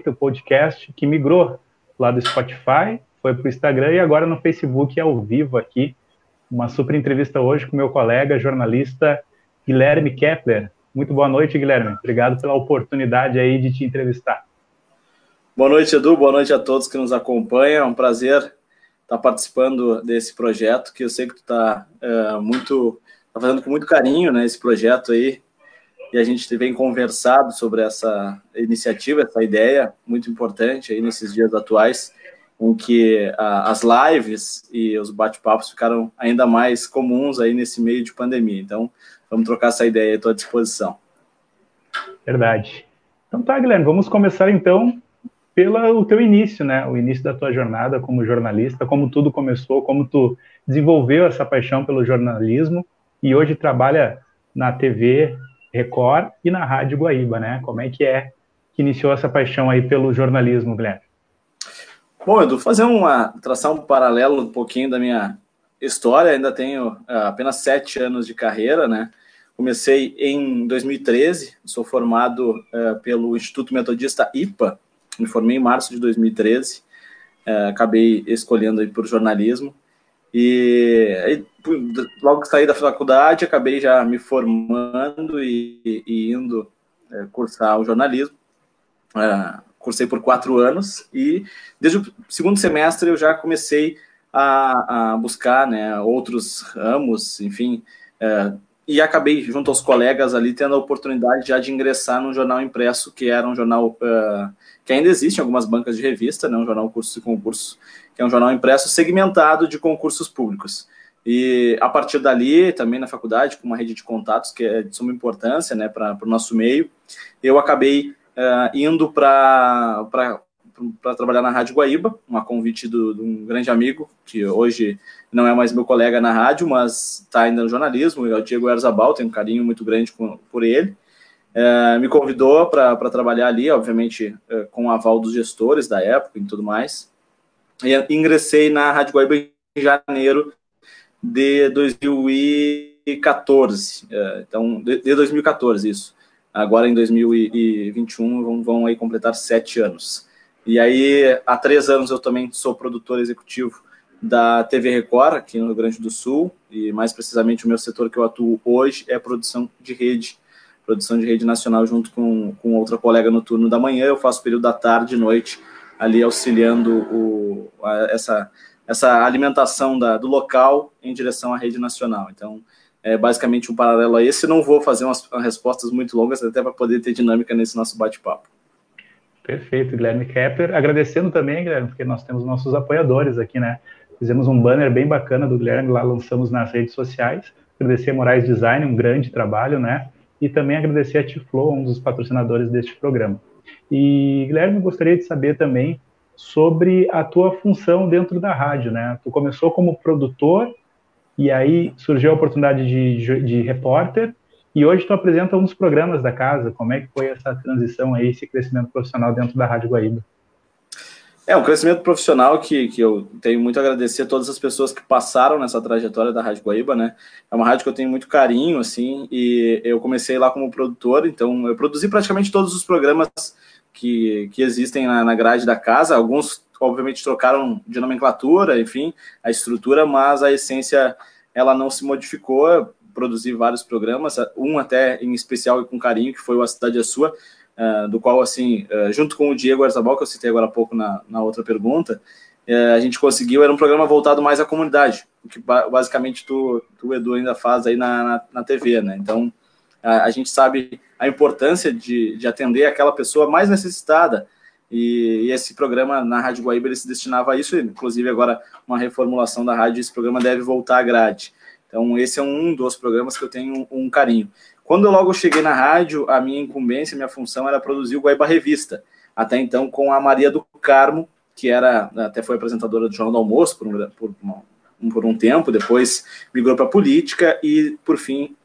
Feita, o podcast que migrou lá do Spotify, foi para o Instagram e agora no Facebook ao vivo aqui. Uma super entrevista hoje com meu colega, jornalista Guilherme Kepler. Muito boa noite, Guilherme. Obrigado pela oportunidade aí de te entrevistar. Boa noite, Edu. Boa noite a todos que nos acompanham. É um prazer estar participando desse projeto, que eu sei que tu está fazendo com muito carinho, né, esse projeto aí. E a gente vem conversado sobre essa iniciativa, essa ideia muito importante aí nesses dias atuais, em que as lives e os bate-papos ficaram ainda mais comuns aí nesse meio de pandemia. Então, vamos trocar essa ideia à tua disposição. Verdade. Então tá, Guilherme, vamos começar então pelo teu início, né? O início da tua jornada como jornalista, como tudo começou, como tu desenvolveu essa paixão pelo jornalismo e hoje trabalha na TV Record e na Rádio Guaíba, né? Como é que iniciou essa paixão aí pelo jornalismo, Guilherme? Bom, Edu, traçar um paralelo um pouquinho da minha história. Ainda tenho apenas 7 anos de carreira, né? Comecei em 2013, sou formado pelo Instituto Metodista IPA, me formei em março de 2013, acabei escolhendo aí por jornalismo. E aí, logo que saí da faculdade, acabei já me formando e indo cursar o jornalismo. Cursei por 4 anos e desde o segundo semestre eu já comecei a buscar, né, outros ramos, enfim, e acabei, junto aos colegas ali, tendo a oportunidade já de ingressar num jornal impresso, que era um jornal que ainda existe em algumas bancas de revista, né, um jornal Cursos e Concursos, que é um jornal impresso segmentado de concursos públicos. E a partir dali, também na faculdade, com uma rede de contatos que é de suma importância, né, para o nosso meio, eu acabei indo para trabalhar na Rádio Guaíba, um convite de um grande amigo, que hoje não é mais meu colega na rádio, mas está ainda no jornalismo, é o Diego Erzabal, tenho um carinho muito grande por ele. Me convidou para trabalhar ali, obviamente com o aval dos gestores da época e tudo mais. E ingressei na Rádio Guaíba em janeiro de 2014. Então, de 2014, isso. Agora, em 2021, vão aí completar 7 anos. E aí, há 3 anos, eu também sou produtor executivo da TV Record, aqui no Rio Grande do Sul, e mais precisamente o meu setor que eu atuo hoje é produção de rede nacional, junto com outra colega no turno da manhã. Eu faço o período da tarde e noite, ali auxiliando essa alimentação do local em direção à rede nacional. Então, é basicamente um paralelo a esse. Não vou fazer umas respostas muito longas, até para poder ter dinâmica nesse nosso bate-papo. Perfeito, Guilherme Kepler. Agradecendo também, Guilherme, porque nós temos nossos apoiadores aqui, né? Fizemos um banner bem bacana do Guilherme, lá lançamos nas redes sociais. Agradecer a Moraes Design, um grande trabalho, né? E também agradecer a Tiflo, um dos patrocinadores deste programa. E, Guilherme, gostaria de saber também sobre a tua função dentro da rádio, né? Tu começou como produtor e aí surgiu a oportunidade de repórter e hoje tu apresenta um dos programas da casa. Como é que foi essa transição aí, esse crescimento profissional dentro da Rádio Guaíba? É um crescimento profissional que eu tenho muito a agradecer a todas as pessoas que passaram nessa trajetória da Rádio Guaíba, né? É uma rádio que eu tenho muito carinho, assim, e eu comecei lá como produtor, então eu produzi praticamente todos os programas que existem na grade da casa. Alguns, obviamente, trocaram de nomenclatura, enfim, a estrutura, mas a essência, ela não se modificou. Eu produzi vários programas, um até em especial e com carinho, que foi o A Cidade é Sua, do qual, assim, junto com o Diego Erzabal, que eu citei agora há pouco na outra pergunta, a gente conseguiu, era um programa voltado mais à comunidade, o que basicamente tu Edu, ainda faz aí na TV, né? Então, a gente sabe a importância de atender aquela pessoa mais necessitada, e esse programa na Rádio Guaíba, ele se destinava a isso, inclusive agora uma reformulação da rádio, esse programa deve voltar à grade. Então, esse é um dos programas que eu tenho um carinho. Quando eu logo cheguei na rádio, a minha incumbência, minha função era produzir o Guaíba Revista, até então com a Maria do Carmo, que até foi apresentadora do Jornal do Almoço por um tempo, depois migrou para a política e, por fim,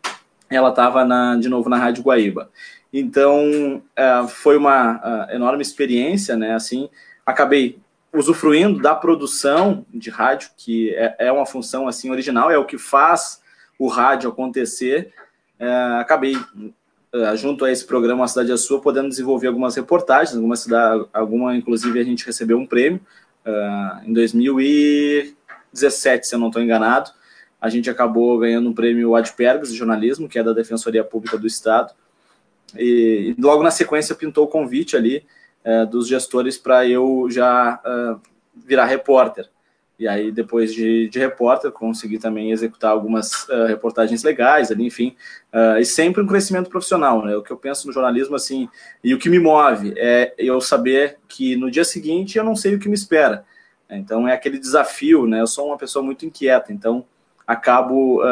ela estava de novo na Rádio Guaíba. Então, foi uma enorme experiência, né? Assim, acabei usufruindo da produção de rádio, que é uma função assim original, é o que faz o rádio acontecer. Acabei junto a esse programa A Cidade é Sua, podendo desenvolver algumas reportagens, alguma inclusive a gente recebeu um prêmio em 2017, se eu não estou enganado. A gente acabou ganhando um prêmio Adpergs de jornalismo, que é da Defensoria Pública do Estado, e logo na sequência pintou o convite ali dos gestores para eu já virar repórter. E aí, depois de repórter, consegui também executar algumas reportagens legais ali, enfim, e sempre um crescimento profissional, né? O que eu penso no jornalismo, assim, e o que me move é eu saber que no dia seguinte eu não sei o que me espera. Então, é aquele desafio, né? Eu sou uma pessoa muito inquieta, então acabo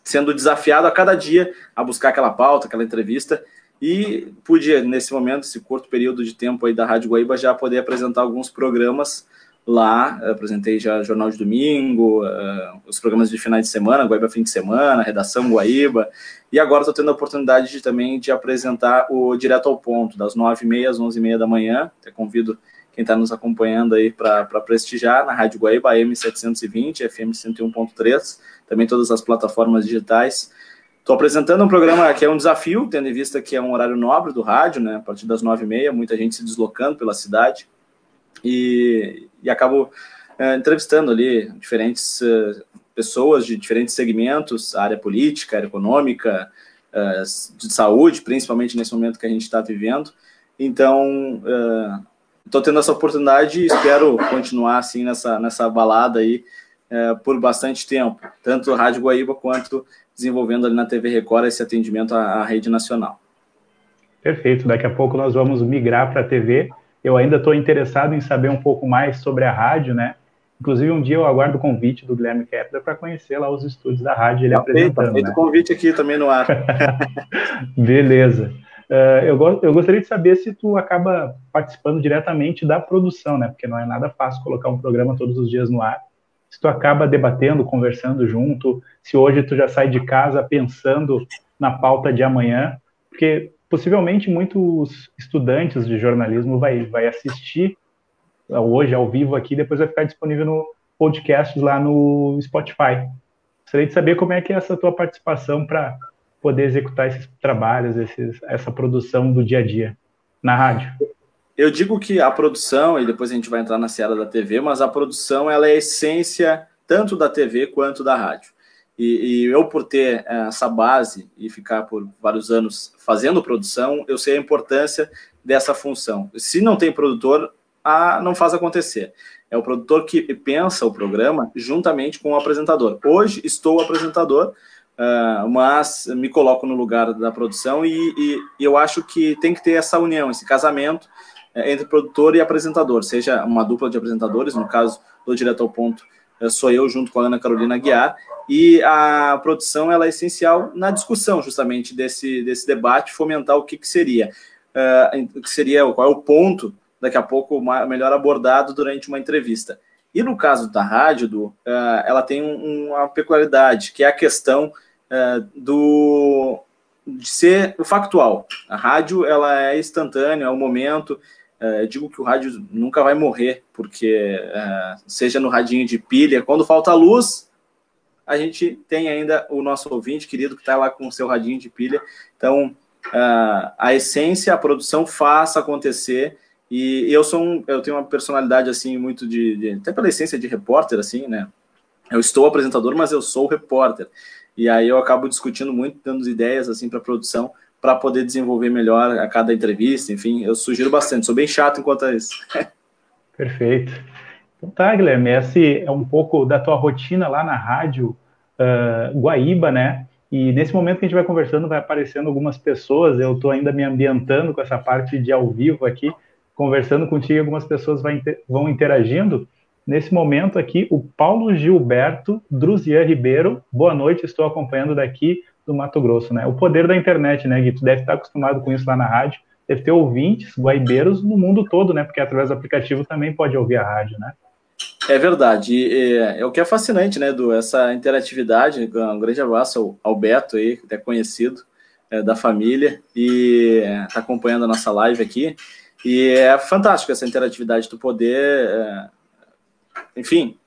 sendo desafiado a cada dia a buscar aquela pauta, aquela entrevista, e pude, nesse momento, esse curto período de tempo aí da Rádio Guaíba, já poder apresentar alguns programas lá. Apresentei já Jornal de Domingo, os programas de finais de semana, Guaíba Fim de Semana, Redação Guaíba, e agora estou tendo a oportunidade também de apresentar o Direto ao Ponto, das 9h30 às 11h30 da manhã. Até convido quem está nos acompanhando aí para prestigiar na Rádio Guaíba, AM 720, FM 101.3, também todas as plataformas digitais. Estou apresentando um programa que é um desafio, tendo em vista que é um horário nobre do rádio, né, a partir das 9h30, muita gente se deslocando pela cidade, e acabo entrevistando ali diferentes pessoas de diferentes segmentos, área política, área econômica, de saúde, principalmente nesse momento que a gente está vivendo. Então, estou tendo essa oportunidade e espero continuar assim nessa balada aí por bastante tempo, tanto a Rádio Guaíba quanto desenvolvendo ali na TV Record esse atendimento à rede nacional. Perfeito, daqui a pouco nós vamos migrar para a TV. Eu ainda estou interessado em saber um pouco mais sobre a rádio, né? Inclusive, um dia eu aguardo o convite do Guilherme Kepler para conhecer lá os estúdios da rádio, ele apresentando. Tá feito o convite aqui também no ar. Beleza. Eu gostaria de saber se tu acaba participando diretamente da produção, né? Porque não é nada fácil colocar um programa todos os dias no ar. Se tu acaba debatendo, conversando junto, se hoje tu já sai de casa pensando na pauta de amanhã, porque possivelmente muitos estudantes de jornalismo vai assistir hoje ao vivo aqui, depois vai ficar disponível no podcast lá no Spotify. Gostaria de saber como é que é essa tua participação para poder executar esses trabalhos, essa produção do dia a dia na rádio. Eu digo que a produção, e depois a gente vai entrar na seara da TV, mas a produção ela é a essência tanto da TV quanto da rádio. E eu, por ter essa base e ficar por vários anos fazendo produção, eu sei a importância dessa função. Se não tem produtor, não faz acontecer. É o produtor que pensa o programa juntamente com o apresentador. Hoje estou apresentador, mas me coloco no lugar da produção e eu acho que tem que ter essa união, esse casamento entre produtor e apresentador, seja uma dupla de apresentadores, no caso do Direto ao Ponto, sou eu junto com a Ana Carolina Aguiar, e a produção ela é essencial na discussão justamente desse debate, fomentar o que seria, qual é o ponto, daqui a pouco, melhor abordado durante uma entrevista. E no caso da rádio, ela tem uma peculiaridade, que é a questão de ser o factual. A rádio ela é instantânea, é o momento. Eu digo que o rádio nunca vai morrer, porque seja no radinho de pilha, quando falta luz, a gente tem ainda o nosso ouvinte querido que está lá com o seu radinho de pilha. Então, a essência, a produção faz acontecer, e eu tenho uma personalidade assim muito até pela essência de repórter, assim, né? Eu estou apresentador, mas eu sou repórter. E aí eu acabo discutindo muito, dando ideias assim para a produção, para poder desenvolver melhor a cada entrevista, enfim, eu sugiro bastante, sou bem chato enquanto a isso. Perfeito. Então tá, Guilherme, esse é um pouco da tua rotina lá na rádio Guaíba, né? E nesse momento que a gente vai conversando, vai aparecendo algumas pessoas, eu estou ainda me ambientando com essa parte de ao vivo aqui, conversando contigo, algumas pessoas vão interagindo. Nesse momento aqui, o Paulo Gilberto Druzian Ribeiro, boa noite, estou acompanhando daqui do Mato Grosso, né? O poder da internet, né, Gui? Tu deve estar acostumado com isso lá na rádio, deve ter ouvintes guaibeiros no mundo todo, né? Porque através do aplicativo também pode ouvir a rádio, né? É verdade, é o que é fascinante, né, Edu? Essa interatividade. Um grande abraço ao Beto aí, que é conhecido da família, e está acompanhando a nossa live aqui, e é fantástico essa interatividade, tu poder, enfim,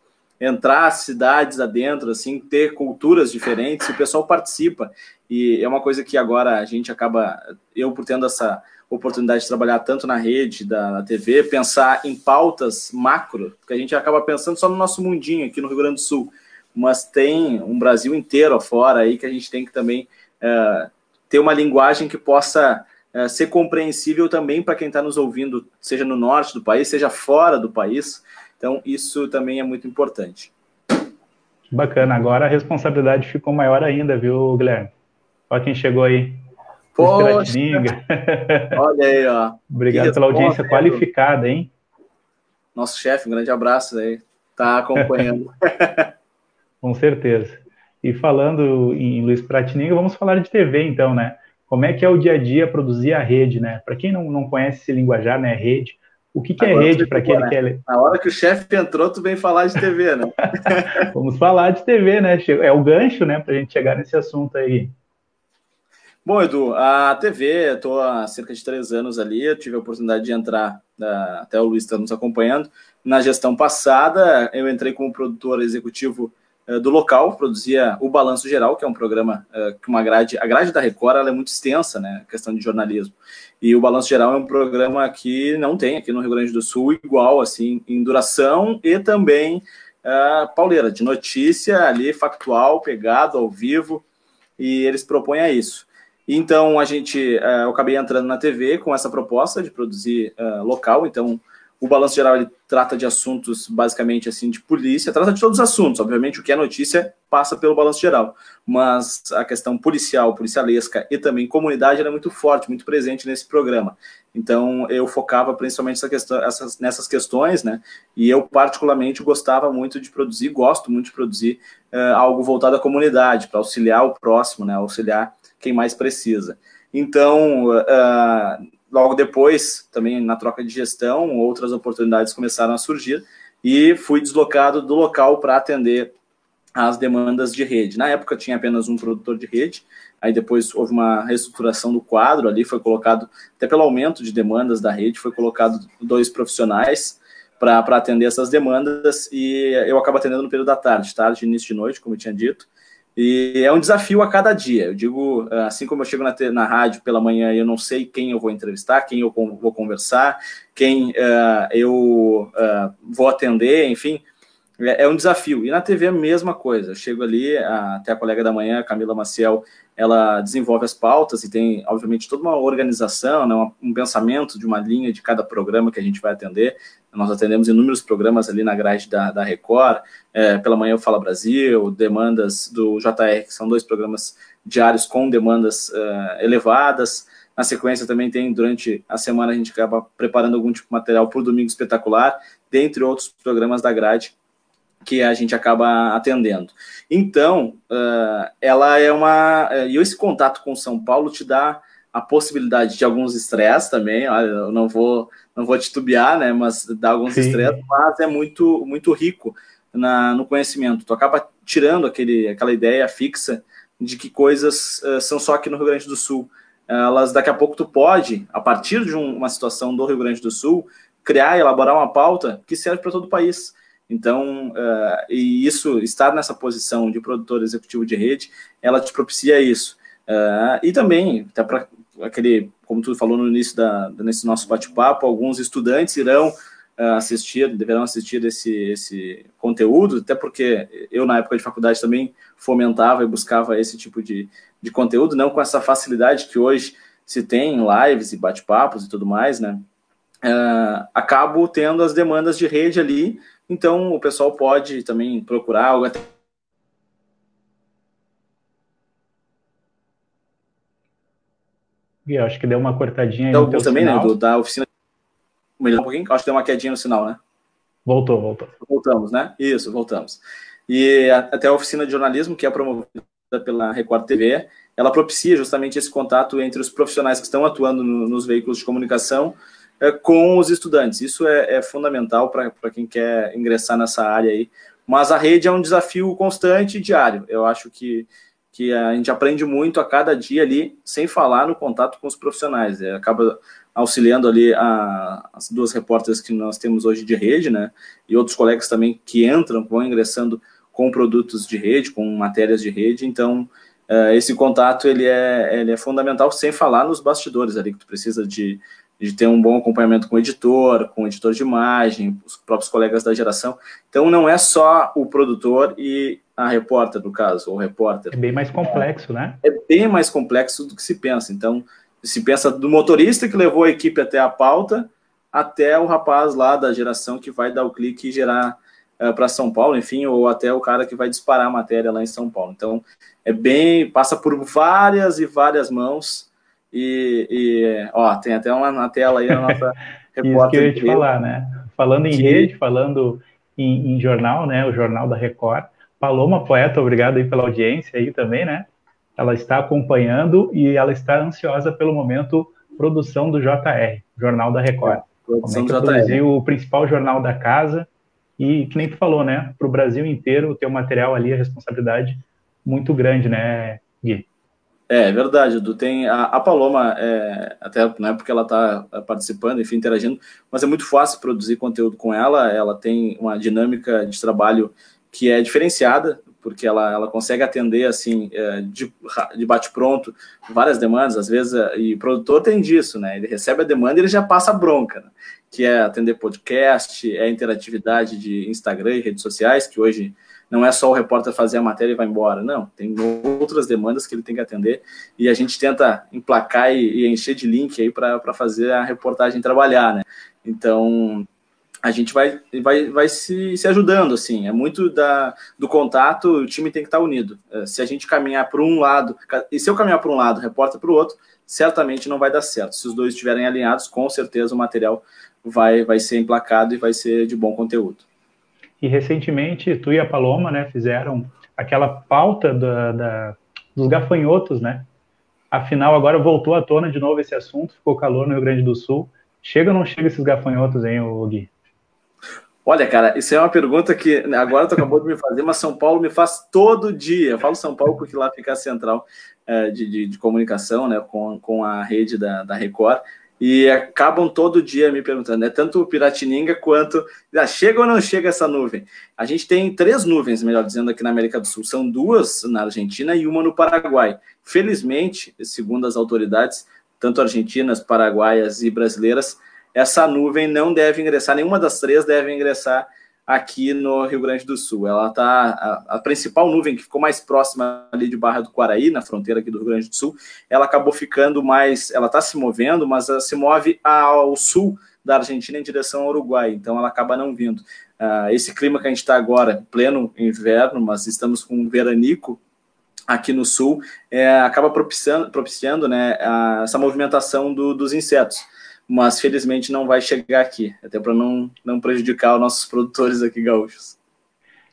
entrar cidades adentro, assim, ter culturas diferentes, e o pessoal participa. E é uma coisa que agora a gente acaba, eu por tendo essa oportunidade de trabalhar tanto na rede, da TV, pensar em pautas macro, porque a gente acaba pensando só no nosso mundinho aqui no Rio Grande do Sul, mas tem um Brasil inteiro afora aí que a gente tem que também ter uma linguagem que possa ser compreensível também para quem está nos ouvindo, seja no norte do país, seja fora do país. Então, isso também é muito importante. Bacana, agora a responsabilidade ficou maior ainda, viu, Guilherme? Olha quem chegou aí. Poxa, olha aí, ó. Obrigado pela audiência qualificada, hein? Nosso chefe, um grande abraço aí, tá acompanhando. Com certeza. E falando em Luiz Piratininga, vamos falar de TV então, né? Como é que é o dia a dia produzir a rede, né? Para quem não conhece esse linguajar, né? Rede. O que é rede para aquele que é... Na hora que o chefe entrou, tu vem falar de TV, né? Vamos falar de TV, né? É o gancho, né? Para a gente chegar nesse assunto aí. Bom, Edu, a TV, eu estou há cerca de 3 anos ali, eu tive a oportunidade de entrar, até o Luiz está nos acompanhando, na gestão passada, eu entrei como produtor executivo do local, produzia o Balanço Geral, que é um programa que a grade da Record ela é muito extensa, né, questão de jornalismo, e o Balanço Geral é um programa que não tem aqui no Rio Grande do Sul igual, assim, em duração e também pauleira, de notícia ali, factual, pegado, ao vivo, e eles propõem a isso. Então, eu acabei entrando na TV com essa proposta de produzir local. Então, o Balanço Geral ele trata de assuntos, basicamente, assim, de polícia. Trata de todos os assuntos. Obviamente, o que é notícia passa pelo Balanço Geral. Mas a questão policial, policialesca e também comunidade era muito forte, muito presente nesse programa. Então, eu focava principalmente nessas questões, né? E eu, particularmente, gostava muito de produzir, gosto muito de produzir algo voltado à comunidade, para auxiliar o próximo, né? Auxiliar quem mais precisa. Então, logo depois, também na troca de gestão, outras oportunidades começaram a surgir e fui deslocado do local para atender as demandas de rede. Na época tinha apenas um produtor de rede, aí depois houve uma reestruturação do quadro, ali foi colocado, até pelo aumento de demandas da rede, foi colocado 2 profissionais para atender essas demandas e eu acabo atendendo no período da tarde, início de noite, como eu tinha dito. E é um desafio a cada dia. Eu digo, assim como eu chego na rádio pela manhã e eu não sei quem eu vou entrevistar, quem eu vou conversar, quem eu vou atender, enfim, é um desafio. E na TV é a mesma coisa. Eu chego ali, até a colega da manhã, a Camila Maciel, ela desenvolve as pautas e tem, obviamente, toda uma organização, né, um pensamento de uma linha de cada programa que a gente vai atender. Nós atendemos inúmeros programas ali na grade da Record. Pela manhã o Fala Brasil, demandas do JR, que são 2 programas diários com demandas elevadas. Na sequência também tem, durante a semana, a gente acaba preparando algum tipo de material para o Domingo Espetacular, dentre outros programas da grade que a gente acaba atendendo. Então, ela é e esse contato com São Paulo te dá a possibilidade de alguns estresses também, olha, eu não vou titubear, né, mas dá alguns estresses, mas é muito, muito rico no conhecimento. Tu acaba tirando aquela ideia fixa de que coisas são só aqui no Rio Grande do Sul. Elas, daqui a pouco, tu pode, a partir de uma situação do Rio Grande do Sul, criar e elaborar uma pauta que serve para todo o país. Então, e isso, estar nessa posição de produtor executivo de rede, ela te propicia isso. E também, até para como tu falou no início nesse nosso bate-papo, alguns estudantes deverão assistir esse conteúdo, até porque eu, na época de faculdade, também fomentava e buscava esse tipo de conteúdo, não com essa facilidade que hoje se tem em lives e bate-papos e tudo mais, né? Acabo tendo as demandas de rede ali, então o pessoal pode também procurar algo até. E acho que deu uma cortadinha aí no teu também, sinal. Né, da oficina. Melhor um pouquinho? Acho que deu uma quedinha no sinal, né? Voltou. Voltamos, né? Isso, voltamos. E até a oficina de jornalismo, que é promovida pela Record TV, ela propicia justamente esse contato entre os profissionais que estão atuando nos veículos de comunicação com os estudantes. Isso é fundamental para quem quer ingressar nessa área aí. Mas a rede é um desafio constante e diário. Eu acho que a gente aprende muito a cada dia ali, sem falar no contato com os profissionais. Acaba auxiliando ali as duas repórteres que nós temos hoje de rede, né? E outros colegas também que vão ingressando com produtos de rede, com matérias de rede. Então, esse contato ele é fundamental, sem falar nos bastidores ali, que tu precisa de ter um bom acompanhamento com o editor de imagem, os próprios colegas da geração. Então, não é só o produtor e a repórter, no caso, ou repórter. É bem mais complexo, né? É bem mais complexo do que se pensa. Então, se pensa do motorista que levou a equipe até a pauta, até o rapaz lá da geração que vai dar o clique e gerar para São Paulo, enfim, ou até o cara que vai disparar a matéria lá em São Paulo. Então, passa por várias e várias mãos, ó, tem até uma na tela aí a nossa repórter. Isso que eu ia te falar, né? Falando em rede, falando em jornal, né? O Jornal da Record. Paloma Poeta, obrigado aí pela audiência aí também, né? Ela está acompanhando e ela está ansiosa pelo momento produção do JR, Jornal da Record. Produção do JR. Produzir o principal jornal da casa e, que nem tu falou, né? Para o Brasil inteiro ter o material ali, a responsabilidade muito grande, né, Gui? É verdade, Edu. Tem a Paloma, até não é porque ela está participando, enfim, interagindo, mas é muito fácil produzir conteúdo com ela. Ela tem uma dinâmica de trabalho que é diferenciada, porque ela consegue atender, assim, de bate-pronto, várias demandas, às vezes, e o produtor tem disso, né? Ele recebe a demanda e ele já passa a bronca, né? Que é atender podcast, interatividade de Instagram e redes sociais, que hoje não é só o repórter fazer a matéria e vai embora, não. Tem outras demandas que ele tem que atender e a gente tenta emplacar e encher de link aí para fazer a reportagem trabalhar, né? Então, a gente vai se ajudando, assim. É muito do contato, o time tem que estar unido. Se a gente caminhar para um lado, e se eu caminhar para um lado, repórter para o outro, certamente não vai dar certo. Se os dois estiverem alinhados, com certeza o material vai ser emplacado e vai ser de bom conteúdo. E recentemente, tu e a Paloma, né, fizeram aquela pauta dos gafanhotos, né? Afinal, agora voltou à tona de novo esse assunto, ficou calor no Rio Grande do Sul. Chega ou não chega esses gafanhotos, hein, Gui? Olha, cara, isso é uma pergunta que agora tu acabou de me fazer, mas São Paulo me faz todo dia. Eu falo São Paulo porque lá fica a central de comunicação, né, com a rede da Record. E acabam todo dia me perguntando, tanto o Piratininga quanto chega ou não chega essa nuvem? A gente tem 3 nuvens, melhor dizendo, aqui na América do Sul. São 2 na Argentina e uma no Paraguai. Felizmente, segundo as autoridades, tanto argentinas, paraguaias e brasileiras, essa nuvem não deve ingressar, nenhuma das 3 deve ingressar aqui no Rio Grande do Sul. Ela está, a principal nuvem que ficou mais próxima ali de Barra do Quaraí, na fronteira aqui do Rio Grande do Sul, ela acabou ficando mais, ela está se movendo, mas ela se move ao sul da Argentina em direção ao Uruguai, então ela acaba não vindo. Esse clima que a gente está agora, pleno inverno, mas estamos com um veranico aqui no sul, acaba propiciando, né, essa movimentação dos insetos. Mas felizmente não vai chegar aqui, até para não prejudicar os nossos produtores aqui gaúchos.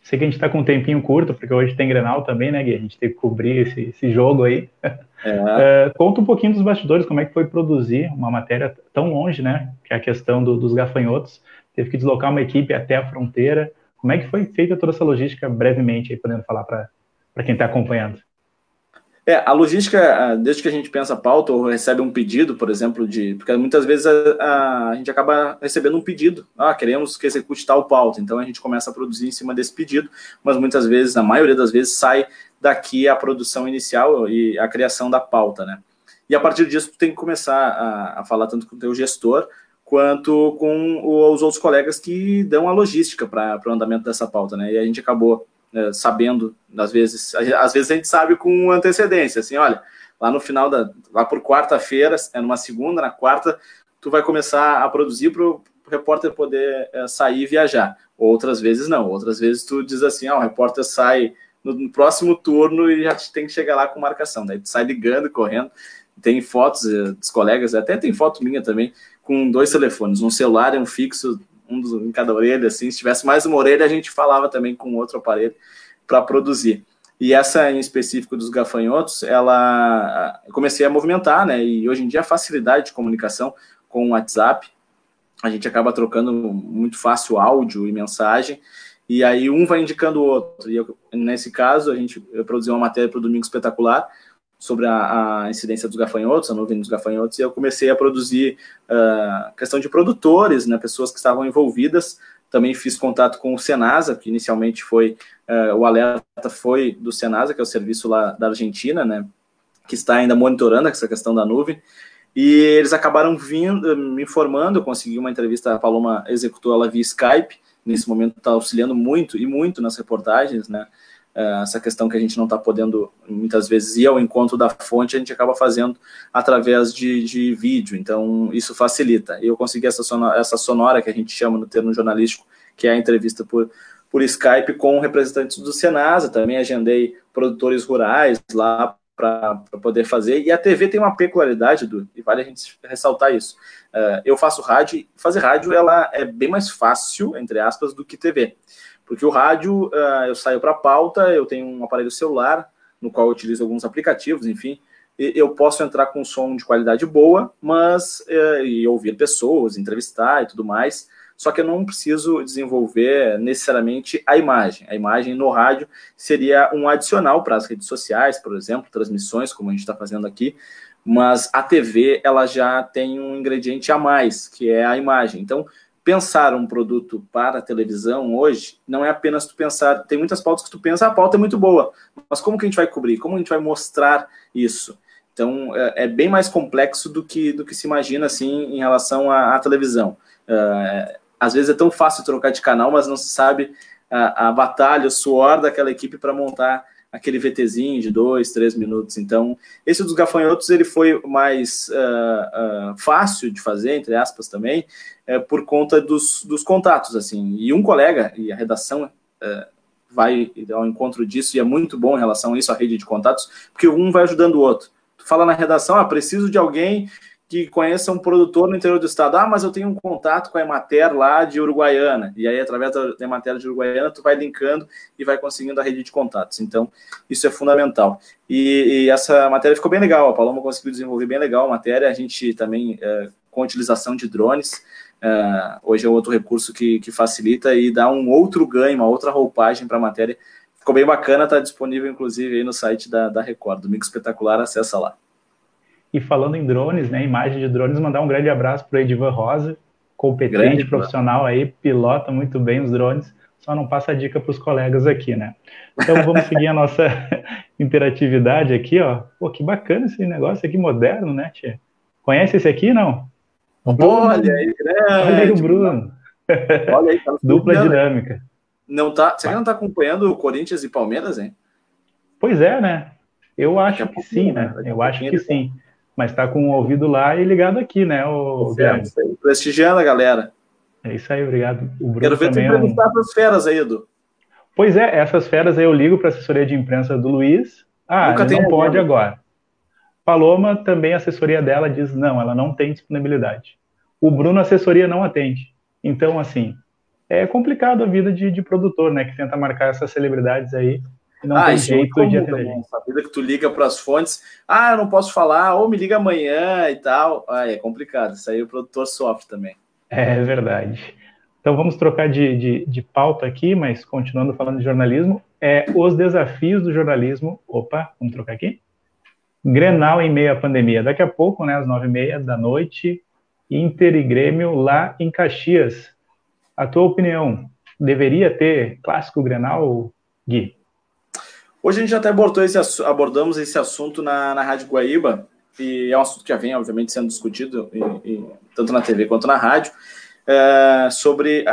Sei que a gente está com um tempinho curto, porque hoje tem Grenal também, né, Gui? A gente tem que cobrir esse jogo aí. Conta um pouquinho dos bastidores, como é que foi produzir uma matéria tão longe, né? Que é a questão dos gafanhotos. Teve que deslocar uma equipe até a fronteira. Como é que foi feita toda essa logística, brevemente, aí, podendo falar para quem está acompanhando? A logística, desde que a gente pensa a pauta ou recebe um pedido, por exemplo, porque muitas vezes a gente acaba recebendo um pedido, queremos que execute tal pauta, então a gente começa a produzir em cima desse pedido, mas muitas vezes, na maioria das vezes, sai daqui a produção inicial e a criação da pauta, né? E a partir disso, tu tem que começar a falar tanto com o teu gestor, quanto com os outros colegas que dão a logística para o andamento dessa pauta, né? E a gente acabou sabendo, às vezes a gente sabe com antecedência, assim, olha, lá no final lá por quarta-feira, numa segunda, na quarta, tu vai começar a produzir para o repórter poder sair e viajar. Outras vezes não, outras vezes tu diz assim, o repórter sai no próximo turno e já tem que chegar lá com marcação, daí tu sai ligando, correndo. Tem fotos dos colegas, até tem foto minha também, com 2 telefones, um celular e um fixo, em cada orelha, assim. Se tivesse mais uma orelha, a gente falava também com outro aparelho para produzir. E essa em específico dos gafanhotos, eu comecei a movimentar, né? E hoje em dia a facilidade de comunicação com o WhatsApp, a gente acaba trocando muito fácil áudio e mensagem, e aí um vai indicando o outro. E nesse caso, eu produzi uma matéria para o Domingo Espetacular, sobre a incidência dos gafanhotos, a nuvem dos gafanhotos, e eu comecei a produzir questão de produtores, né, pessoas que estavam envolvidas. Também fiz contato com o Senasa, que inicialmente foi, o alerta foi do Senasa, que é o serviço lá da Argentina, né, que está ainda monitorando essa questão da nuvem, e eles acabaram vindo, me informando. Eu consegui uma entrevista, a Paloma executou ela via Skype, nesse momento está auxiliando muito, e muito nas reportagens, né, essa questão que a gente não está podendo, muitas vezes, ir ao encontro da fonte, a gente acaba fazendo através de vídeo, então isso facilita. Eu consegui essa sonora que a gente chama no termo jornalístico, que é a entrevista por Skype com representantes do Senasa. Também agendei produtores rurais lá para poder fazer, e a TV tem uma peculiaridade, Edu, e vale a gente ressaltar isso. Eu faço rádio, e fazer rádio ela é bem mais fácil, entre aspas, do que TV. Porque o rádio, eu saio para a pauta, eu tenho um aparelho celular, no qual eu utilizo alguns aplicativos, enfim, e eu posso entrar com um som de qualidade boa, mas e ouvir pessoas, entrevistar e tudo mais, só que eu não preciso desenvolver necessariamente a imagem. A imagem no rádio seria um adicional para as redes sociais, por exemplo, transmissões, como a gente está fazendo aqui, mas a TV ela já tem um ingrediente a mais, que é a imagem. Então, pensar um produto para a televisão hoje não é apenas tu pensar, tem muitas pautas que tu pensa, a pauta é muito boa, mas como que a gente vai cobrir? Como a gente vai mostrar isso? Então, é bem mais complexo do que se imagina, assim, em relação à televisão. Às vezes é tão fácil trocar de canal, mas não se sabe a batalha, o suor daquela equipe para montar aquele VTzinho de 2, 3 minutos. Então, esse dos gafanhotos, ele foi mais fácil de fazer, entre aspas, também, por conta dos contatos, assim. E um colega, e a redação vai ao encontro disso, e é muito bom em relação a isso, a rede de contatos, porque um vai ajudando o outro. Tu fala na redação, preciso de alguém que conheça um produtor no interior do estado. Mas eu tenho um contato com a Emater lá de Uruguaiana. E aí, através da Emater de Uruguaiana, tu vai linkando e vai conseguindo a rede de contatos. Então, isso é fundamental. E essa matéria ficou bem legal. A Paloma conseguiu desenvolver bem legal a matéria. A gente também, com a utilização de drones, hoje é outro recurso que facilita e dá um outro ganho, uma outra roupagem para a matéria. Ficou bem bacana, está disponível, inclusive, aí no site da Record. Domingo Espetacular, acessa lá. E falando em drones, né, imagem de drones, mandar um grande abraço para o Edivan Rosa, competente, profissional aí, pilota muito bem os drones, só não passa a dica para os colegas aqui, né? Então vamos seguir a nossa interatividade aqui, ó. Pô, que bacana esse negócio aqui, moderno, né, tia? Conhece esse aqui, não? Olha aí, grande! Olha aí o Bruno. Olha aí, tá dupla dinâmica. Não tá, você não tá acompanhando o Corinthians e Palmeiras, hein? Pois é, né? Eu acho que sim, né? Eu acho que sim. Mas tá com o ouvido lá e ligado aqui, né, o Guilherme? Prestigiando a galera. É isso aí, obrigado. O Bruno quero ver tu entrevistar essas feras aí, Edu. Pois é, essas feras aí eu ligo para a assessoria de imprensa do Luiz. Ele não pode agora. Paloma, também a assessoria dela diz, não, ela não tem disponibilidade. O Bruno, a assessoria não atende. Então, assim, é complicado a vida de produtor, né, que tenta marcar essas celebridades aí. Não tem jeito de atender. Essa vida que tu liga para as fontes, eu não posso falar, ou me liga amanhã e tal. É complicado, isso aí o produtor sofre também. É verdade. Então vamos trocar de pauta aqui, mas continuando falando de jornalismo, os desafios do jornalismo. Opa, vamos trocar aqui? Grenal em meio à pandemia. Daqui a pouco, né, às 9h30 da noite, Inter e Grêmio lá em Caxias. A tua opinião, deveria ter clássico Grenal, Gui? Hoje a gente até abordamos esse assunto na Rádio Guaíba, e é um assunto que já vem, obviamente, sendo discutido, tanto na TV quanto na rádio, sobre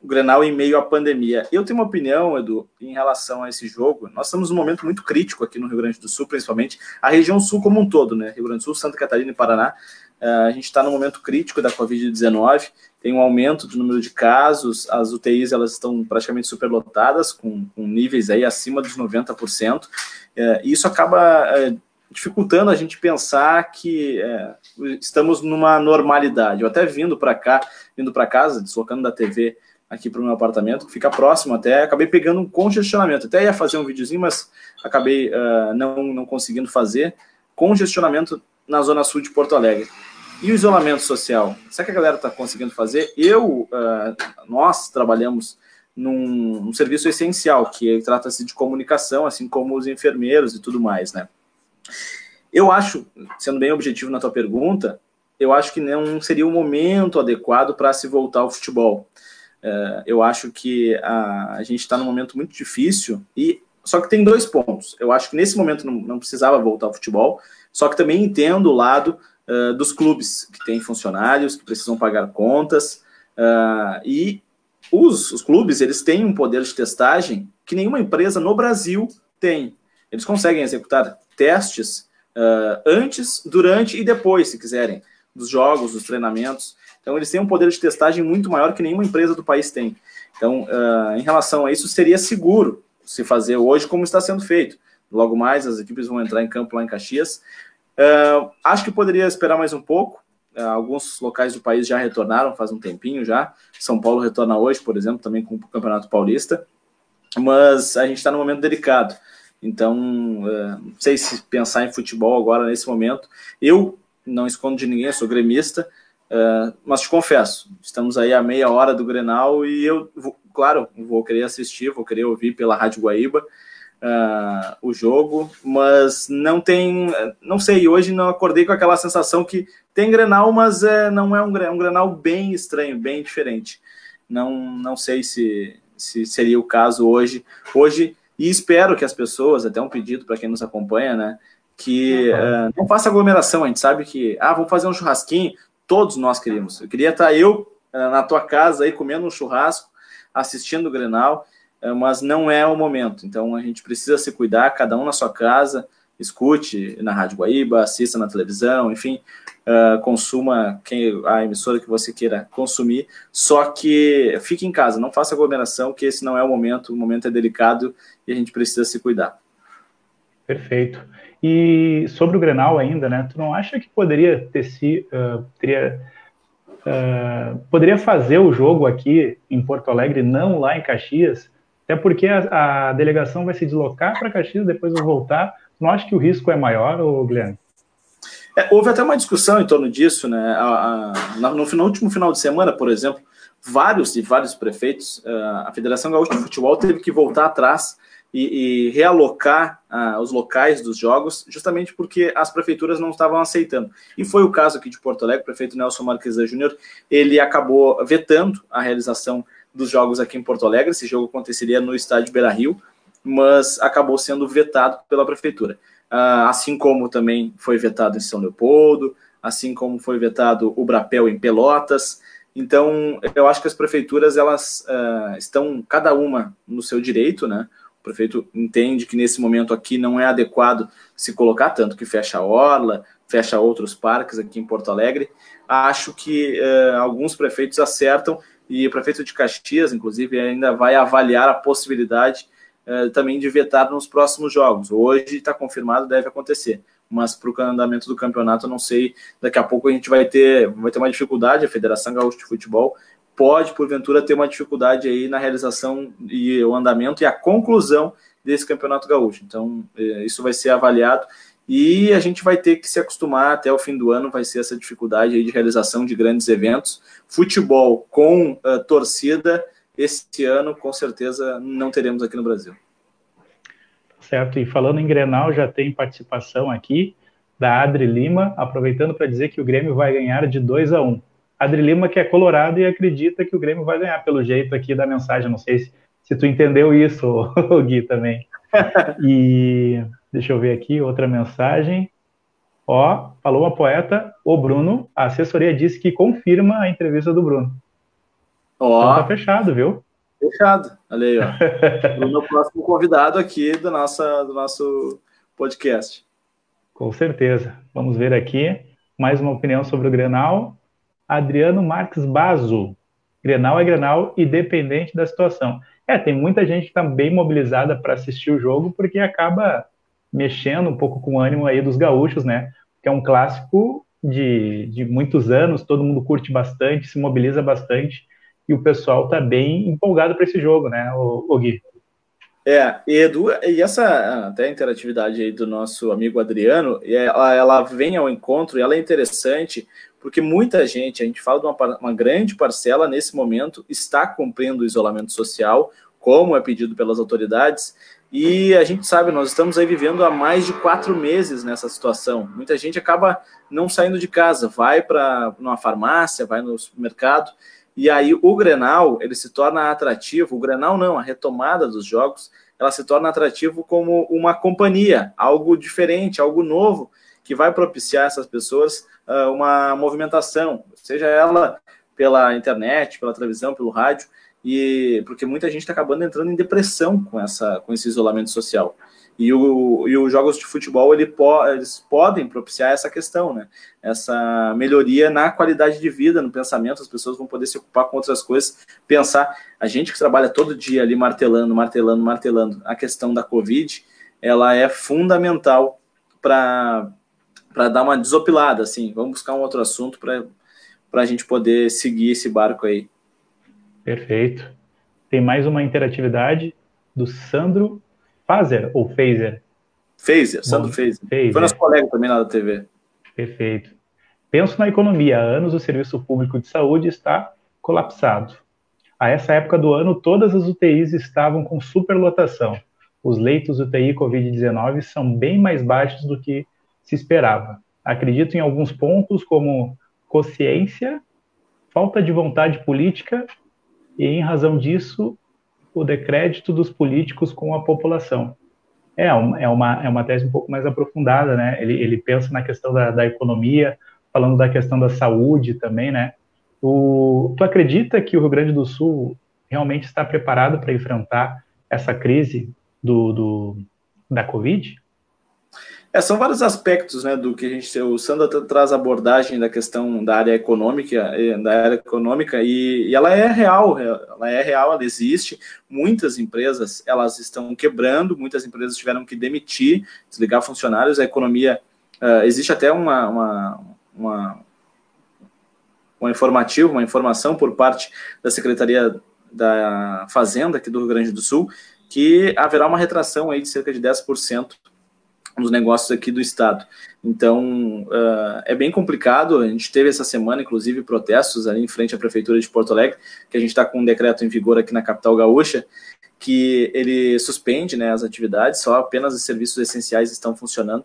o Grenal em meio à pandemia. Eu tenho uma opinião, Edu, em relação a esse jogo. Nós estamos num momento muito crítico aqui no Rio Grande do Sul, principalmente, a região sul como um todo, né? Rio Grande do Sul, Santa Catarina e Paraná. A gente está num momento crítico da Covid-19, tem um aumento do número de casos, as UTIs elas estão praticamente superlotadas, com níveis aí acima dos 90%, e isso acaba dificultando a gente pensar que estamos numa normalidade. Eu até vindo para casa, deslocando da TV aqui para o meu apartamento, que fica próximo até, acabei pegando um congestionamento. Até ia fazer um videozinho, mas acabei não conseguindo fazer. Congestionamento na zona sul de Porto Alegre. E o isolamento social? Será que a galera está conseguindo fazer? Nós trabalhamos num serviço essencial, que trata-se de comunicação, assim como os enfermeiros e tudo mais, né? Eu acho, sendo bem objetivo na tua pergunta, eu acho que não seria o momento adequado para se voltar ao futebol. Eu acho que a gente está num momento muito difícil, só que tem 2 pontos. Eu acho que nesse momento não precisava voltar ao futebol, só que também entendo o lado dos clubes, que têm funcionários, que precisam pagar contas, e os clubes, eles têm um poder de testagem que nenhuma empresa no Brasil tem. Eles conseguem executar testes antes, durante e depois, se quiserem, dos jogos, dos treinamentos. Então, eles têm um poder de testagem muito maior que nenhuma empresa do país tem. Então, em relação a isso, seria seguro se fazer hoje como está sendo feito. Logo mais, as equipes vão entrar em campo lá em Caxias. Acho que poderia esperar mais um pouco. Alguns locais do país já retornaram, faz um tempinho já. São Paulo retorna hoje, por exemplo, também com o Campeonato Paulista. Mas a gente está num momento delicado. Então, não sei se pensar em futebol agora, nesse momento. Eu não escondo de ninguém, eu sou gremista, mas te confesso, estamos aí a meia hora do Grenal e eu, claro, vou querer assistir, vou querer ouvir pela Rádio Guaíba o jogo, mas não sei, hoje não acordei com aquela sensação que tem Grenal, mas não é um Grenal bem estranho, bem diferente. Não sei se seria o caso hoje, e espero que as pessoas, até um pedido para quem nos acompanha, né, que não faça aglomeração. A gente sabe que, vamos fazer um churrasquinho, todos nós queríamos. Eu queria estar na tua casa aí comendo um churrasco, assistindo o Grenal, mas não é o momento. Então a gente precisa se cuidar, cada um na sua casa, escute na Rádio Guaíba, assista na televisão, enfim, consuma a emissora que você queira consumir, só que fique em casa, não faça aglomeração, que esse não é o momento é delicado e a gente precisa se cuidar. Perfeito. E sobre o Grenal ainda, né? Tu não acha que poderia poderia fazer o jogo aqui em Porto Alegre, não lá em Caxias? Até porque a delegação vai se deslocar para Caxias, depois vai voltar. Tu não acha que o risco é maior, Guilherme? Houve até uma discussão em torno disso, né? No último final de semana, por exemplo, vários prefeitos, a Federação Gaúcha de Futebol teve que voltar atrás e realocar os locais dos jogos, justamente porque as prefeituras não estavam aceitando. E foi o caso aqui de Porto Alegre, o prefeito Nelson Marquesan Júnior, ele acabou vetando a realização dos jogos aqui em Porto Alegre. Esse jogo aconteceria no estádio Beira-Rio, mas acabou sendo vetado pela prefeitura. Assim como também foi vetado em São Leopoldo, assim como foi vetado o Brapel em Pelotas. Então, eu acho que as prefeituras, elas estão cada uma no seu direito, né? O prefeito entende que nesse momento aqui não é adequado se colocar, tanto que fecha a orla, fecha outros parques aqui em Porto Alegre. Acho que alguns prefeitos acertam, e o prefeito de Caxias, inclusive, ainda vai avaliar a possibilidade também de vetar nos próximos jogos. Hoje está confirmado, deve acontecer, mas para o andamento do campeonato, eu não sei, daqui a pouco a gente vai ter uma dificuldade, a Federação Gaúcha de Futebol pode, porventura, ter uma dificuldade aí na realização e o andamento e a conclusão desse Campeonato Gaúcho. Então, isso vai ser avaliado e a gente vai ter que se acostumar até o fim do ano, vai ser essa dificuldade aí de realização de grandes eventos. Futebol com torcida, esse ano, com certeza, não teremos aqui no Brasil. Certo, e falando em Grenal, já tem participação aqui da Adri Lima, aproveitando para dizer que o Grêmio vai ganhar de 2-1. Adri Lima, que é colorado e acredita que o Grêmio vai ganhar, pelo jeito aqui da mensagem. Não sei se tu entendeu isso, Gui, também. E deixa eu ver aqui, outra mensagem. Falou a poeta, o Bruno, a assessoria disse que confirma a entrevista do Bruno. Então tá fechado, viu? Fechado, olha aí, ó. Bruno é o próximo convidado aqui do nosso podcast. Com certeza. Vamos ver aqui mais uma opinião sobre o Grenal. Adriano Marques Bazo. Grenal é Grenal, independente da situação. Tem muita gente que está bem mobilizada para assistir o jogo, porque acaba mexendo um pouco com o ânimo aí dos gaúchos, né? Que é um clássico de muitos anos, todo mundo curte bastante, se mobiliza bastante, e o pessoal está bem empolgado para esse jogo, né, o Gui? Edu, e essa até a interatividade aí do nosso amigo Adriano, ela vem ao encontro e ela é interessante, porque muita gente, a gente fala de uma grande parcela nesse momento, está cumprindo o isolamento social, como é pedido pelas autoridades, E a gente sabe, nós estamos aí vivendo há mais de 4 meses nessa situação. Muita gente acaba não saindo de casa, vai para uma farmácia, vai no supermercado, e aí o Grenal, ele se torna atrativo, o Grenal não, a retomada dos jogos, ela se torna atrativo como uma companhia, algo diferente, algo novo, que vai propiciar essas pessoas uma movimentação, seja ela pela internet, pela televisão, pelo rádio, e porque muita gente está acabando entrando em depressão com esse isolamento social. E os jogos de futebol eles podem propiciar essa questão, né? Essa melhoria na qualidade de vida, no pensamento, as pessoas vão poder se ocupar com outras coisas, pensar. A gente que trabalha todo dia ali martelando, a questão da Covid, ela é fundamental para dar uma desopilada, assim. Vamos buscar um outro assunto para a gente poder seguir esse barco aí. Perfeito. Tem mais uma interatividade do Sandro Fazer, ou Fazer? Sandro Fazer. Foi nosso colega também lá da TV. Perfeito. Penso na economia. Há anos o serviço público de saúde está colapsado. A essa época do ano, todas as UTIs estavam com superlotação. Os leitos UTI Covid-19 são bem mais baixos do que se esperava. Acredito em alguns pontos como consciência, falta de vontade política e, em razão disso, o decrédito dos políticos com a população. É uma tese um pouco mais aprofundada, né? Ele pensa na questão da economia, falando da questão da saúde também, né? Tu acredita que o Rio Grande do Sul realmente está preparado para enfrentar essa crise da Covid? São vários aspectos, né, do que o Sandra traz a abordagem da questão da área econômica, e ela é real, ela existe. Muitas empresas, elas estão quebrando, muitas empresas tiveram que demitir, desligar funcionários, a economia, existe até uma informação por parte da Secretaria da Fazenda aqui do Rio Grande do Sul, que haverá uma retração aí de cerca de 10% nos negócios aqui do estado. Então, é bem complicado. A gente teve essa semana, inclusive, protestos ali em frente à Prefeitura de Porto Alegre, que a gente está com um decreto em vigor aqui na capital gaúcha, que ele suspende, né, as atividades, só apenas os serviços essenciais estão funcionando,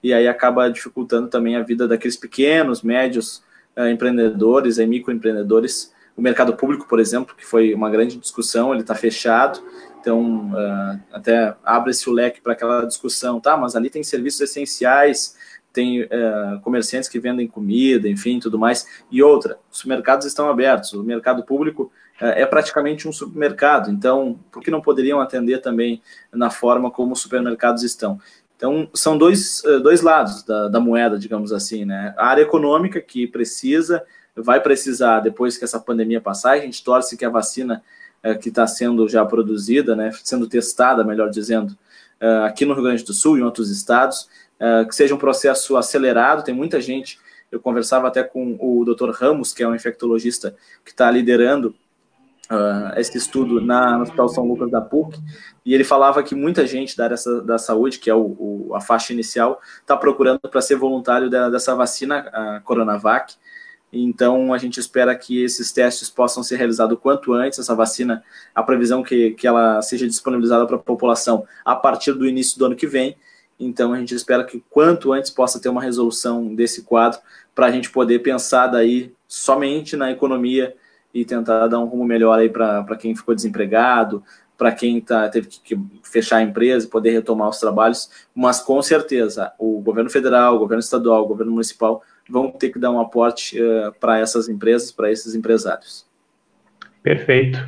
e aí acaba dificultando também a vida daqueles pequenos, médios empreendedores, microempreendedores. O mercado público, por exemplo, que foi uma grande discussão, ele está fechado. Então, até abre-se o leque para aquela discussão, tá? Mas ali tem serviços essenciais, tem comerciantes que vendem comida, enfim, tudo mais. E outra, os supermercados estão abertos, o mercado público é praticamente um supermercado, então, por que não poderiam atender também na forma como os supermercados estão? Então, são dois lados da moeda, digamos assim, né? A área econômica, que vai precisar, depois que essa pandemia passar, a gente torce que a vacina que está sendo já produzida, né, sendo testada, melhor dizendo, aqui no Rio Grande do Sul e em outros estados, que seja um processo acelerado. Tem muita gente, eu conversava até com o Dr. Ramos, que é um infectologista que está liderando esse estudo no Hospital São Lucas da PUC, e ele falava que muita gente da área da saúde, que é a faixa inicial, está procurando para ser voluntário dessa vacina, a Coronavac. Então, a gente espera que esses testes possam ser realizados o quanto antes. Essa vacina, a previsão que ela seja disponibilizada para a população a partir do início do ano que vem. Então, a gente espera que o quanto antes possa ter uma resolução desse quadro, para a gente poder pensar daí somente na economia e tentar dar um rumo melhor aí para quem ficou desempregado, para quem teve que fechar a empresa e poder retomar os trabalhos. Mas, com certeza, o governo federal, o governo estadual, o governo municipal vão ter que dar um aporte para essas empresas, para esses empresários. Perfeito.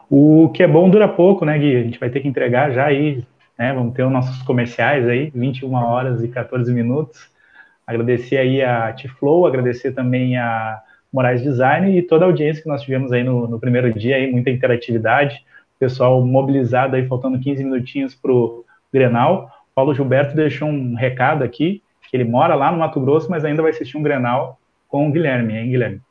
O que é bom dura pouco, né, Gui? A gente vai ter que entregar já aí, né? Vamos ter os nossos comerciais aí, 21 horas e 14 minutos. Agradecer aí a Tiflow, agradecer também a Moraes Design e toda a audiência que nós tivemos aí no primeiro dia, aí, muita interatividade, pessoal mobilizado aí, faltando 15 minutinhos para o Grenal. Paulo Gilberto deixou um recado aqui, que ele mora lá no Mato Grosso, mas ainda vai assistir um Grenal com o Guilherme, hein, Guilherme?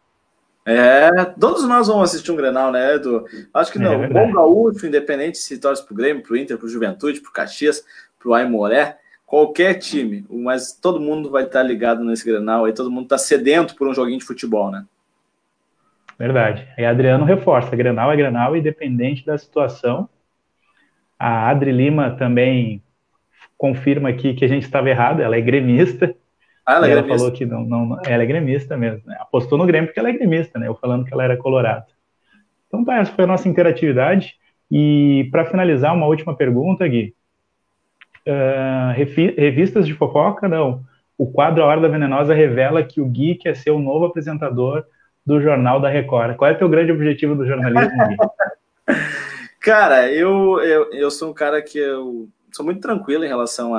Todos nós vamos assistir um Grenal, né, Edu? Acho que não. O bom gaúcho, independente se torce pro Grêmio, pro Inter, pro Juventude, pro Caxias, pro Aimoré, qualquer time, mas todo mundo vai estar ligado nesse Grenal, aí todo mundo está sedento por um joguinho de futebol, né? Verdade. E Adriano reforça, Grenal é Grenal, independente da situação. A Adri Lima também confirma aqui que a gente estava errado, ela é gremista. Ela E é ela gremista. falou que ela é gremista mesmo, né? Apostou no Grêmio porque ela é gremista, né? Eu falando que ela era colorada. Então tá, essa foi a nossa interatividade. E para finalizar, uma última pergunta, Gui. Revistas de fofoca, não. O quadro A Hora da Venenosa revela que o Gui quer ser o novo apresentador do Jornal da Record. Qual é o teu grande objetivo do jornalismo, Gui? Cara, eu sou um cara que eu sou muito tranquilo em relação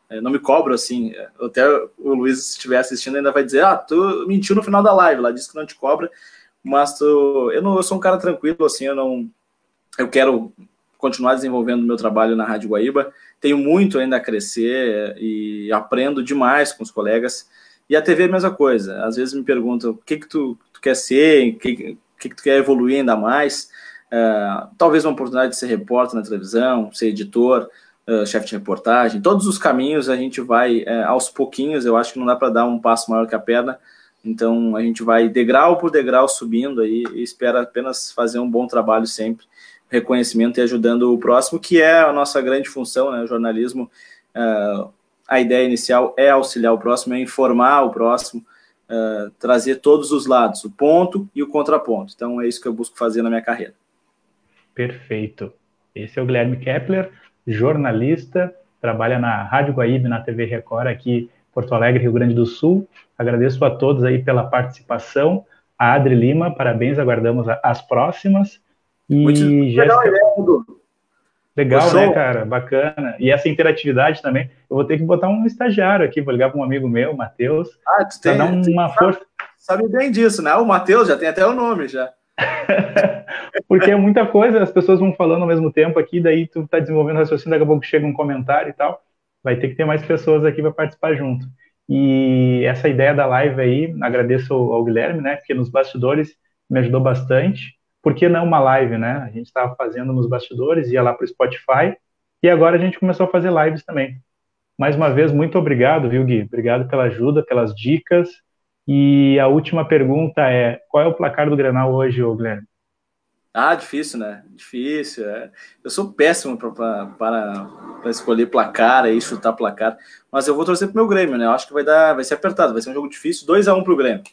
eu não me cobro assim. Até o Luiz, se estiver assistindo, ainda vai dizer: tu mentiu no final da live, lá disse que não te cobra, mas eu sou um cara tranquilo, assim, eu quero continuar desenvolvendo o meu trabalho na Rádio Guaíba, tenho muito ainda a crescer e aprendo demais com os colegas. E a TV é a mesma coisa. Às vezes me perguntam o que tu quer ser, o que tu quer evoluir ainda mais. Talvez uma oportunidade de ser repórter na televisão, ser editor, chefe de reportagem. Todos os caminhos a gente vai aos pouquinhos. Eu acho que não dá para dar um passo maior que a perna. Então a gente vai degrau por degrau subindo aí e espera apenas fazer um bom trabalho sempre, reconhecimento e ajudando o próximo, que é a nossa grande função, né? O jornalismo, a ideia inicial é auxiliar o próximo, é informar o próximo, trazer todos os lados, o ponto e o contraponto. Então é isso que eu busco fazer na minha carreira. Perfeito. Esse é o Guilherme Kepler, jornalista, trabalha na Rádio Guaíba e na TV Record aqui em Porto Alegre, Rio Grande do Sul. Agradeço a todos aí pela participação. A Adri Lima, parabéns, aguardamos as próximas. Muito E legal a Jéssica, ideia, Edu. legal, né, cara? Bacana. E essa interatividade também. Eu vou ter que botar um estagiário aqui, vou ligar para um amigo meu, Matheus, para dar uma força. Sabe bem disso, né? O Matheus já tem até o nome, já. Porque é muita coisa, as pessoas vão falando ao mesmo tempo aqui, daí tu tá desenvolvendo raciocínio, daqui a pouco chega um comentário e tal. Vai ter que ter mais pessoas aqui para participar junto. E essa ideia da live aí, agradeço ao Guilherme, né? Porque nos bastidores me ajudou bastante. Por que não uma live, né? A gente estava fazendo nos bastidores, ia lá para o Spotify, e agora a gente começou a fazer lives também. Mais uma vez, muito obrigado, viu, Gui? Obrigado pela ajuda, pelas dicas. E a última pergunta é: qual é o placar do Grenal hoje, ô Guilherme? Difícil, né? Difícil. Eu sou péssimo para escolher placar e chutar placar, mas eu vou torcer pro meu Grêmio, né? Eu acho que vai ser apertado, vai ser um jogo difícil, 2-1 pro Grêmio.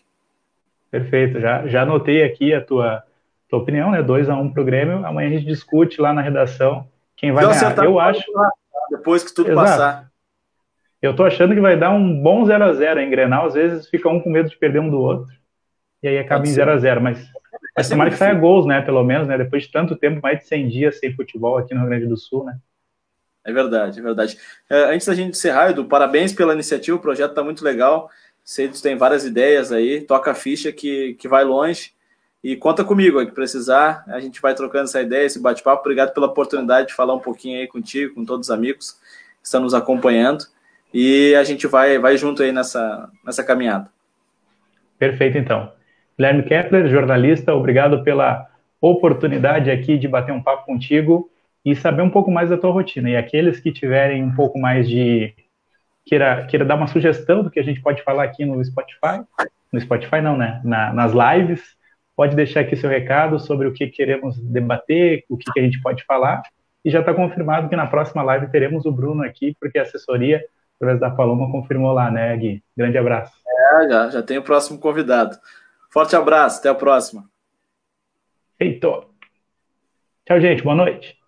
Perfeito, já anotei aqui a tua opinião, né? 2-1 pro Grêmio. Amanhã a gente discute lá na redação quem vai Se eu ganhar. acertar, Eu acho. depois que tudo Exato. passar. Eu tô achando que vai dar um bom 0-0 em Grenal. Às vezes fica um com medo de perder um do outro. E aí acaba Pode em ser. 0-0. Mas tomara que saia gols, né? Pelo menos, né? Depois de tanto tempo, mais de 100 dias sem futebol aqui no Rio Grande do Sul, né? É verdade, é verdade. Antes da gente encerrar, Edu, parabéns pela iniciativa, o projeto está muito legal. Sei que tu tem várias ideias aí, toca a ficha que vai longe. E conta comigo, que precisar, a gente vai trocando essa ideia, esse bate-papo. Obrigado pela oportunidade de falar um pouquinho aí contigo, com todos os amigos que estão nos acompanhando. E a gente vai junto aí nessa caminhada. Perfeito, então. Guilherme Kepler, jornalista, obrigado pela oportunidade aqui de bater um papo contigo e saber um pouco mais da tua rotina. E aqueles que tiverem um pouco mais de... Queira dar uma sugestão do que a gente pode falar aqui no Spotify não, né? Nas lives, pode deixar aqui seu recado sobre o que queremos debater, o que a gente pode falar. E já está confirmado que na próxima live teremos o Bruno aqui, porque a assessoria, através da Paloma, confirmou lá, né, Gui? Grande abraço. Já tem o próximo convidado. Forte abraço, até a próxima. Feito. Tchau, gente. Boa noite.